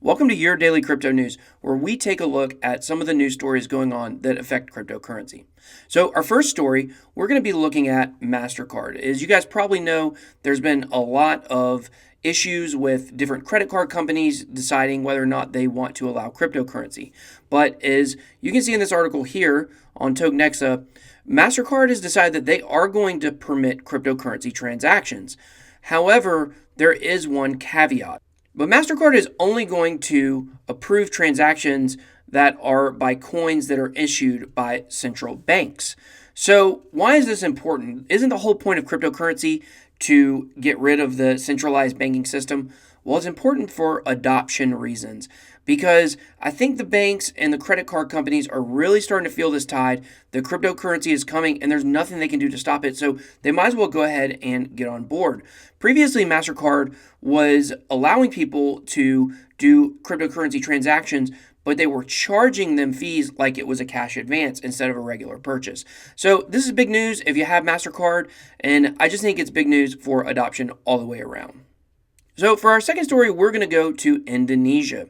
Welcome to your daily crypto news, where we take a look at some of the news stories going on that affect cryptocurrency. So, our first story, we're going to be looking at Mastercard. As you guys probably know, there's been a lot of issues with different credit card companies deciding whether or not they want to allow cryptocurrency. But as you can see in this article here on Tokenexa, Mastercard has decided that they are going to permit cryptocurrency transactions. However, there is one caveat. But Mastercard is only going to approve transactions that are by coins that are issued by central banks. So why is this important? Isn't the whole point of cryptocurrency to get rid of the centralized banking system? Well, it's important for adoption reasons because I think the banks and the credit card companies are really starting to feel this tide. The cryptocurrency is coming and there's nothing they can do to stop it. So they might as well go ahead and get on board. Previously, Mastercard was allowing people to do cryptocurrency transactions, but they were charging them fees like it was a cash advance instead of a regular purchase. So this is big news if you have Mastercard, and I just think it's big news for adoption all the way around. So for our second story, we're going to go to Indonesia,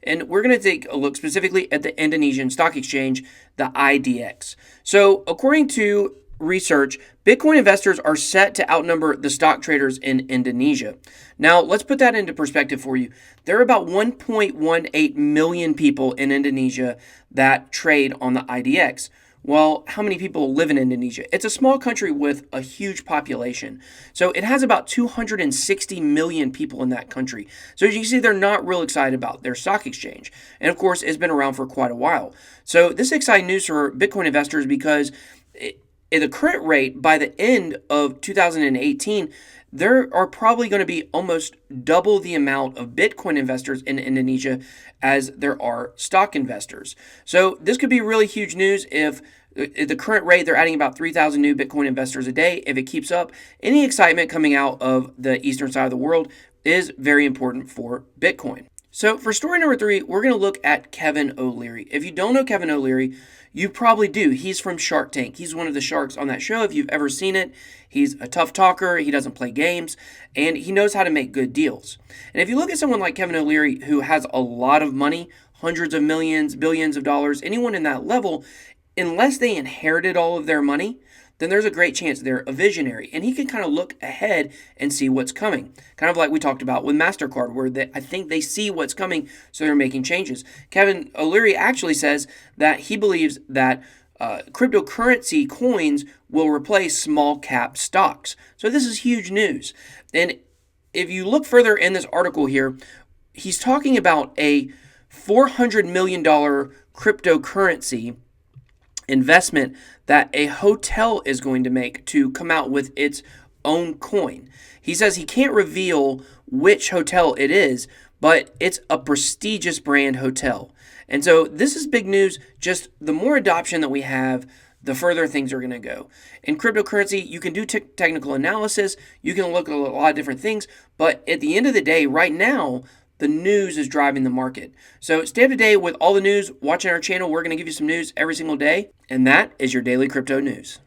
and we're going to take a look specifically at the Indonesian stock exchange, the IDX. So according to research, Bitcoin investors are set to outnumber the stock traders in Indonesia. Now, let's put that into perspective for you. There are about 1.18 million people in Indonesia that trade on the IDX. Well, how many people live in Indonesia? It's a small country with a huge population. So it has about 260 million people in that country. So as you can see, they're not real excited about their stock exchange. And of course, it's been around for quite a while. So this is exciting news for Bitcoin investors because at the current rate, by the end of 2018, there are probably going to be almost double the amount of Bitcoin investors in Indonesia as there are stock investors. So this could be really huge news if at the current rate, they're adding about 3,000 new Bitcoin investors a day. If it keeps up, any excitement coming out of the eastern side of the world is very important for Bitcoin. So for story number 3, we're going to look at Kevin O'Leary. If you don't know Kevin O'Leary, you probably do. He's from Shark Tank. He's one of the sharks on that show. If you've ever seen it, he's a tough talker. He doesn't play games, and he knows how to make good deals. And if you look at someone like Kevin O'Leary, who has a lot of money, hundreds of millions, billions of dollars, anyone in that level, unless they inherited all of their money, then there's a great chance they're a visionary. And he can kind of look ahead and see what's coming. Kind of like we talked about with Mastercard, where I think they see what's coming, so they're making changes. Kevin O'Leary actually says that he believes that cryptocurrency coins will replace small cap stocks. So this is huge news. And if you look further in this article here, he's talking about a $400 million cryptocurrency investment that a hotel is going to make to come out with its own coin. He says he can't reveal which hotel it is, but it's a prestigious brand hotel. And so this is big news. Just the more adoption that we have, the further things are going to go. In cryptocurrency, you can do technical analysis. You can look at a lot of different things. But at the end of the day, right now, the news is driving the market. So stay up to date with all the news. Watching our channel, we're going to give you some news every single day. And that is your daily crypto news.